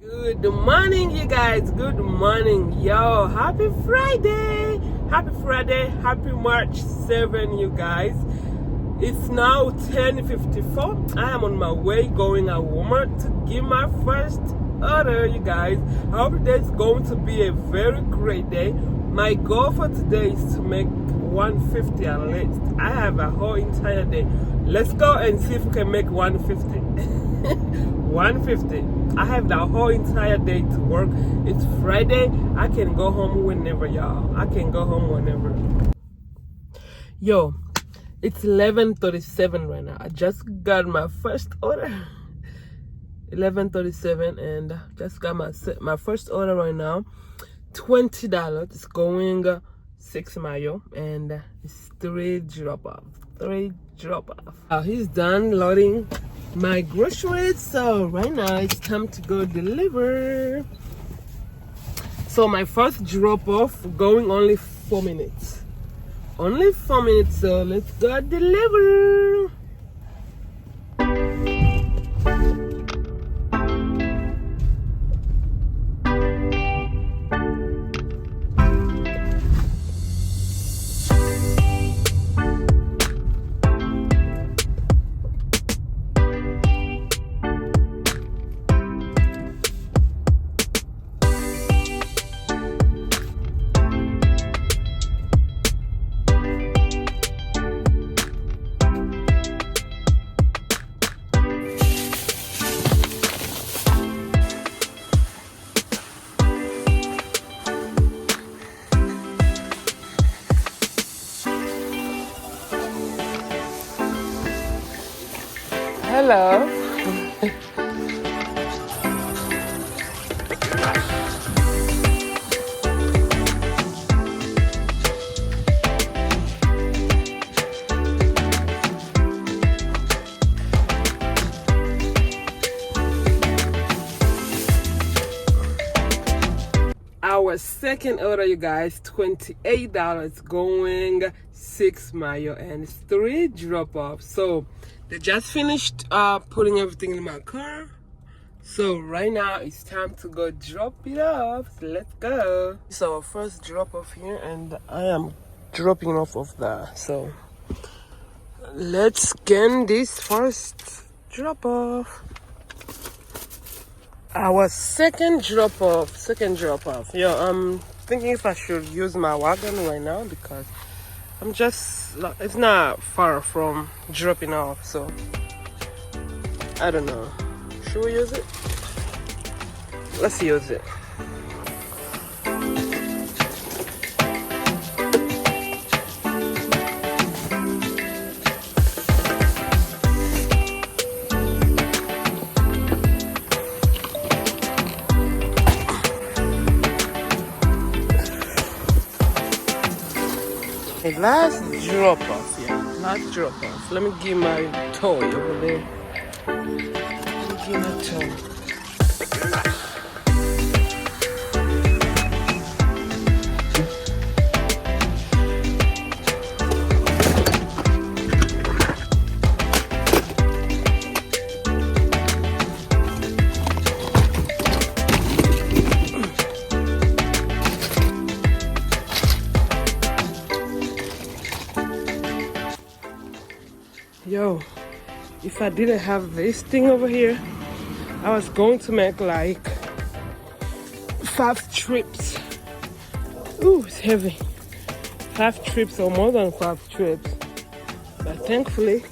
Good morning, you guys. Good morning, yo. Happy Friday. Happy March 7, you guys. It's now 10:54. I am on my way going at Walmart to give my first order, you guys. I hope today's going to be a very great day. My goal for today is to make 150 at least. I have a whole entire day. Let's go and see if we can make 150. 150. I have the whole entire day to work. It's Friday. I can go home whenever, y'all. I can go home whenever. Yo, it's 11:37 right now. I just got my first order. 11:37, and just got my first order right now. $20. It's going 6 miles, and it's 3 drop off. He's done loading my groceries, so right now it's time to go deliver. So my first drop off going only 4 minutes. Only 4 minutes, so let's go deliver. Hello. Our second order, you guys, $28 going 6 miles, and it's 3 drop off. So they just finished putting everything in my car, so right now it's time to go drop it off. So let's go. It's our first drop off here, and I am dropping off of that. So let's scan this first drop off. Our second drop off. Yeah, I'm thinking if I should use my wagon right now, because I'm just, it's not far from dropping off, so I don't know. Should we use it? Let's use it. Okay, last drop off. Let me give my toy over there. Yo, if I didn't have this thing over here, I was going to make like 5 trips. Ooh, it's heavy. 5 trips or more than 5 trips. But thankfully,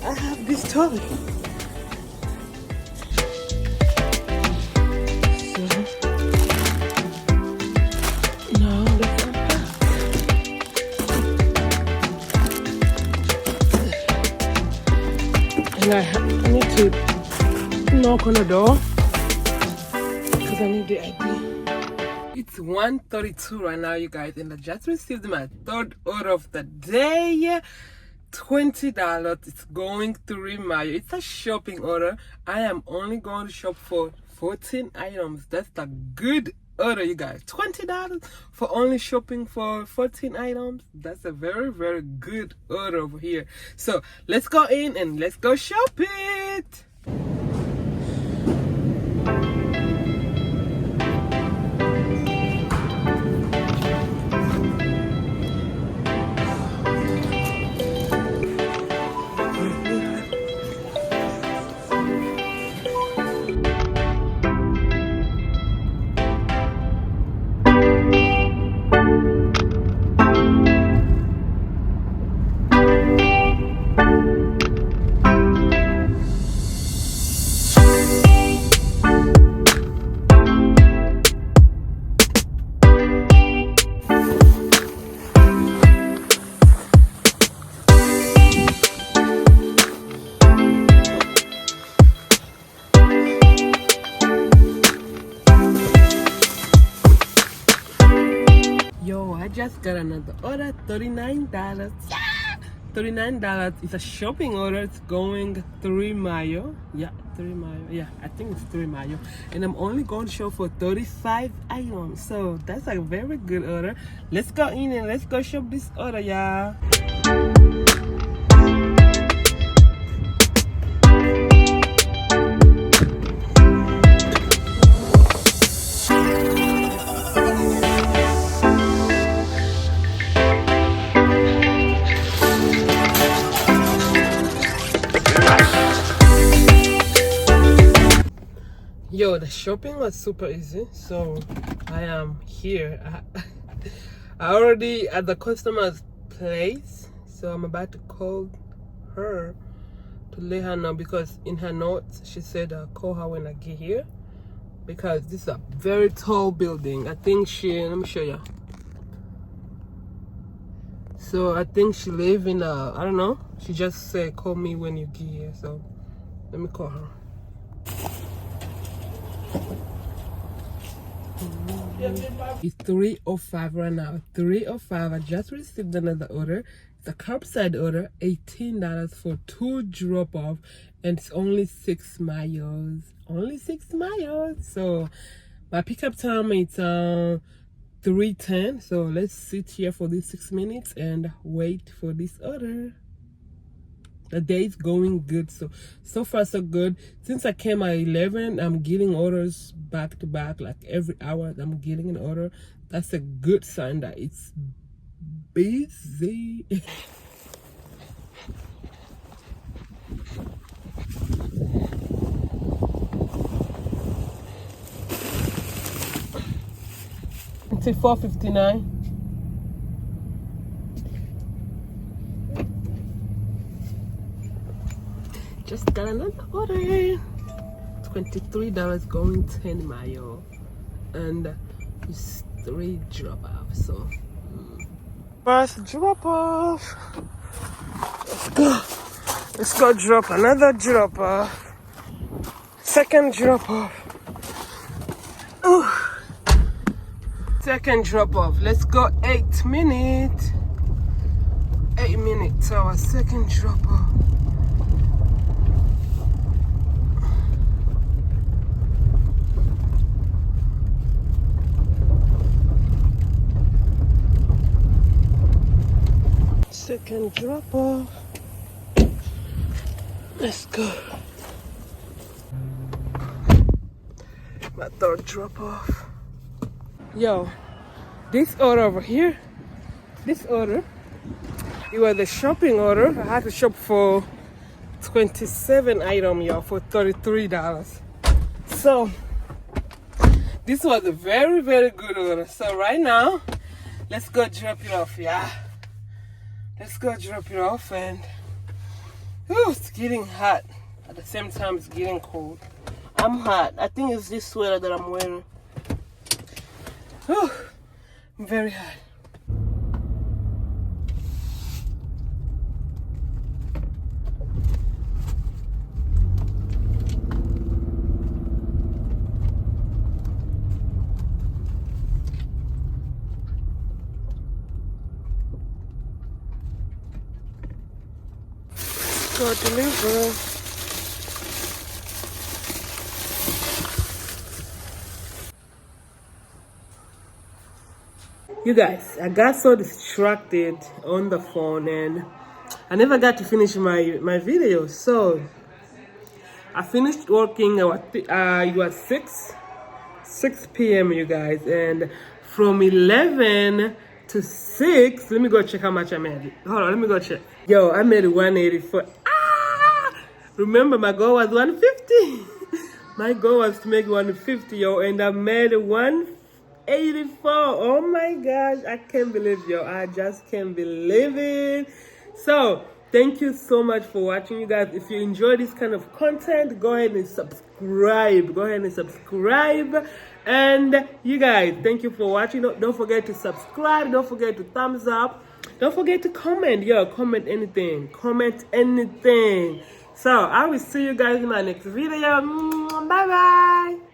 I have this toy. I need to knock on the door because I need the ID. It's 1:32 right now, you guys, and I just received my third order of the day. $20. It's going 3 miles. It's a shopping order. I am only going to shop for 14 items. That's a good order, you guys. $20 for only shopping for 14 items. That's a very, very good order over here. So let's go in and let's go shop it. I just got another order, $39. Yeah! $39. It's a shopping order. It's going 3 Mayo. Yeah, 3 Mayo. Yeah, I think it's 3 Mayo. And I'm only going to shop for 35 items. So that's a very good order. Let's go in and let's go shop this order, y'all. Yo, the shopping was super easy. So I am here. I already at the customer's place. So I'm about to call her to let her know, because in her notes she said I'll call her when I get here, because this is a very tall building. I think let me show you. So I think she live in I don't know. She just said call me when you get here. So let me call her. It's 3:05 right now. 3:05. I just received another order. It's a curbside order, $18 for 2 drop-off, and it's only 6 miles. Only 6 miles. So my pickup time is 3:10. So let's sit here for these 6 minutes and wait for this order. The day is going good, so far so good. Since I came at 11, I'm getting orders back to back, like every hour I'm getting an order. That's a good sign that it's busy. Until 4:59. Just got another order. $23 going 10 Mayo, and it's 3 drop off. So first drop off. Let's go drop another drop off. Second drop off. Ooh. Second drop off. Let's go 8 minutes. 8 minutes. Our second drop off. Second drop off. Let's go. My third drop off. Yo, this order over here, this order, it was a shopping order. I had to shop for 27 items, y'all, for $33. So this was a very, very good order. So right now, let's go drop it off, yeah. Let's go drop it off, and it's getting hot. At the same time, it's getting cold. I'm hot. I think it's this sweater that I'm wearing. I'm very hot. Go deliver. You guys, I got so distracted on the phone and I never got to finish my video. So I finished working it was 6 p.m. you guys, and from 11 to 6, let me go check how much I made. Hold on, let me go check. Yo, I made 184. Remember, my goal was 150. My goal was to make 150, yo, and I made 184. Oh my gosh, I can't believe, yo. I just can't believe it. So thank you so much for watching, you guys. If you enjoy this kind of content, go ahead and subscribe. And you guys, thank you for watching. Don't forget to subscribe. Don't forget to thumbs up. Don't forget to comment. Yo, comment anything. So I will see you guys in my next video. Bye bye.